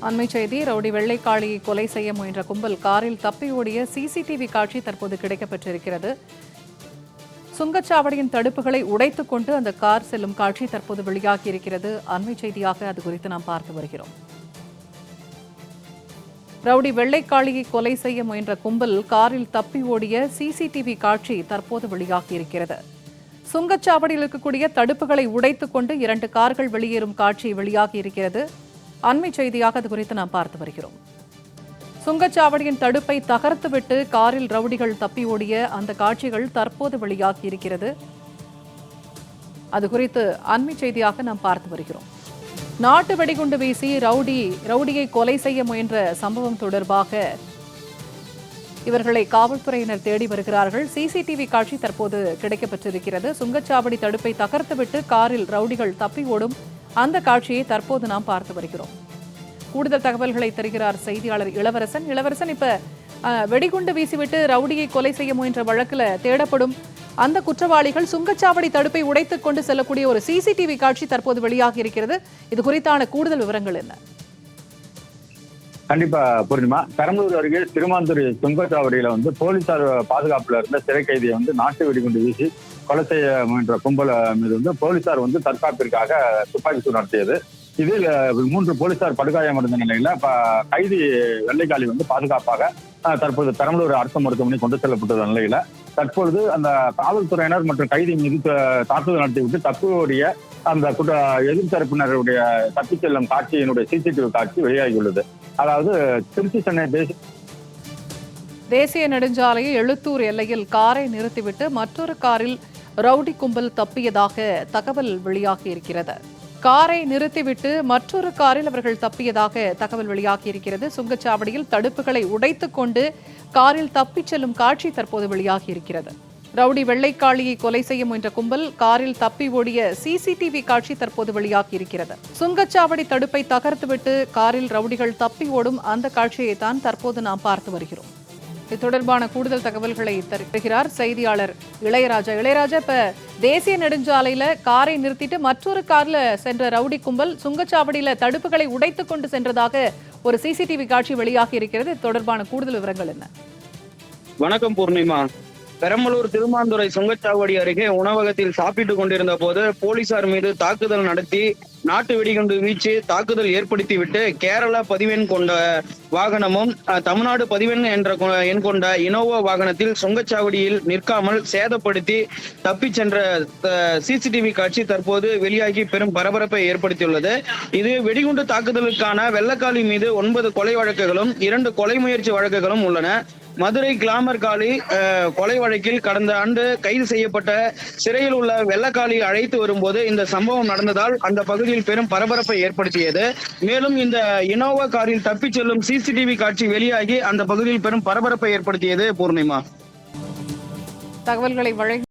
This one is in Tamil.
அண்மை செய்தி. ரவுடி வெள்ளைக்காளியை கொலை செய்ய முயன்ற கும்பல் காரில் தப்பி ஓடிய சிசிடிவி காட்சி தற்போது கிடைக்கப்பட்டிருக்கிறது. சுங்கச்சாவடியின் தடுப்புகளை உடைத்துக் கொண்டு அந்த கார் செல்லும் காட்சி தற்போது வெளியாகியிருக்கிறது. அண்மை செய்தியாக அது குறித்து நாம் பார்த்து வருகிறோம். ரவுடி வெள்ளைக்காளியை கொலை செய்ய முயன்ற கும்பல் காரில் தப்பி ஓடிய சிசிடிவி காட்சி தற்போது வெளியாகியிருக்கிறது. சுங்கச்சாவடியில் இருக்கக்கூடிய தடுப்புகளை உடைத்துக் கொண்டு 2 கார்கள் வெளியேறும் காட்சி வெளியாகியிருக்கிறது. அண்மை செய்தியாக அது குறித்து நாம் பார்த்து வருகிறோம். சுங்கச்சாவடியின் தடுப்பை தகர்த்துவிட்டு காரில் ரவுடிகள் தப்பி ஓடிய அந்த காட்சிகள் தற்போது வெளியாகியிருக்கிறது. அது குறித்து அண்மை செய்தியாக நாம் பார்த்து வருகிறோம். நாட்டு வெடிகுண்டு வீசி ரவுடியை கொலை செய்ய முயன்ற சம்பவம் தொடர்பாக இவர்களை காவல்துறையினர் தேடி வருகிறார்கள். சிசிடிவி காட்சி தற்போது கிடைக்கப்பட்டிருக்கிறது. சுங்கச்சாவடி தடுப்பை தகர்த்துவிட்டு காரில் ரவுடிகள் தப்பி ஓடும் அந்த காட்சியை தற்போது நாம் பார்த்து வருகிறோம். கூடுதல் தகவல்களை தருகிறார் செய்தியாளர் இளவரசன். இப்ப வெடிகுண்டு வீசிவிட்டு ரவுடியை கொலை செய்ய முயன்ற வழக்குல தேடப்படும் அந்த குற்றவாளிகள் சுங்கச்சாவடி தடுப்பை உடைத்துக் கொண்டு செல்லக்கூடிய ஒரு சிசிடிவி காட்சி தற்போது வெளியாகி இருக்கிறது. இது குறித்தான கூடுதல் விவரங்கள் என்ன? கண்டிப்பா பூர்ணிமா, பெரம்பலூர் அருகே திருமாந்துறை சுங்கச்சாவடியில போலீசார் பாதுகாப்புல இருந்த சிறை கைதியை நாட்டு வெடிகுண்டு வீசி கொலை செய்ய முயன்ற கும்பல மீது போலீசார் தற்காப்பிற்காக துப்பாக்கி சூடு நடத்தியது. இதில் 3 போலீசார் படுகாயமடைந்த நிலையில கைதி வெள்ளைக்காளி பாதுகாப்பாக தற்போது பெரம்பலூர் அரசு மருத்துவமனை கொண்டு செல்லப்பட்டுள்ள நிலையில தற்பொழுது அந்த காவல்துறையினர் மற்றும் கைதி மீது தாக்குதல் நடத்திவிட்டு தப்பி ஓடிய அந்த எதிர்த்தரப்பினருடைய தப்பிச் செல்லும் காட்சியினுடைய சிசிடிவி காட்சி வெளியாகியுள்ளது. அதாவது திருச்சி சென்னை தேசிய நெடுஞ்சாலையை எழுத்தூர் எல்லையில் காரை நிறுத்திவிட்டு மற்றொரு காரில் ரவுடி கும்பல் தப்பியதாக தகவல் வெளியாகி இருக்கிறது. காரை நிறுத்திவிட்டு மற்றொரு காரில் அவர்கள் தப்பியதாக தகவல் வெளியாகியிருக்கிறது. சுங்கச்சாவடியில் தடுப்புகளை உடைத்துக் கொண்டு காரில் தப்பிச் செல்லும் காட்சி தற்போது வெளியாகியிருக்கிறது. ரவுடி வெள்ளைக்காளியை கொலை செய்ய முயன்ற கும்பல் காரில் தப்பி ஓடிய சிசிடிவி காட்சி தற்போது வெளியாகியிருக்கிறது. சுங்கச்சாவடி தடுப்பை தகர்த்துவிட்டு காரில் ரவுடிகள் தப்பி ஓடும் அந்த காட்சியை தான் தற்போது நாம் பார்த்து வருகிறோம். இது தொடர்பான கூடுதல் தகவல்களை தருகிறார் செய்தியாளர் இளையராஜா. இப்ப தேசிய நெடுஞ்சாலையில காரை நிறுத்திட்டு மற்றொரு கார்ல சென்ற ரவுடி கும்பல் சுங்கச்சாவடியில தடுப்புகளை உடைத்துக் கொண்டு சென்றதாக ஒரு சிசிடிவி காட்சி வெளியாகி இருக்கிறது. இது தொடர்பான கூடுதல் விவரங்கள் என்ன? வணக்கம் பூர்ணிமா. பெரம்பலூர் திருமாந்துறை சுங்கச்சாவடி அருகே உணவகத்தில் சாப்பிட்டுக் கொண்டிருந்த போது போலீசார் மீது தாக்குதல் நடத்தி நாட்டு வெடிகுண்டு வீச்சு தாக்குதல் ஏற்படுத்திவிட்டு கேரள பதிவெண் கொண்ட வாகனமும் தமிழ்நாடு பதிவெண் என்ற எண் கொண்ட இனோவா வாகனத்தில் சுங்கச்சாவடியில் நிற்காமல் சேதப்படுத்தி தப்பி சென்ற சிசிடிவி காட்சி தற்போது வெளியாகி பெரும் பரபரப்பை ஏற்படுத்தியுள்ளது. இது வெடிகுண்டு தாக்குதலுக்கான வெள்ளக்காளி மீது 9 கொலை வழக்குகளும் 2 கொலை முயற்சி வழக்குகளும் உள்ளன. மதுரை கிளாமர் காளி கொலை வழக்கில் கடந்த ஆண்டு கைது செய்யப்பட்ட சிறையில் உள்ள வெள்ளக்காளி அழைத்து வரும்போது இந்த சம்பவம் நடந்ததால் அந்த பகுதியில் பெரும் பரபரப்பை ஏற்படுத்தியது. மேலும் இந்த இனோவா காரில் தப்பிச் செல்லும் சிசிடிவி காட்சி வெளியாகி அந்த பகுதியில் பெரும் பரபரப்பை ஏற்படுத்தியது. பூர்ணிமா, தகவல்களை வழங்கி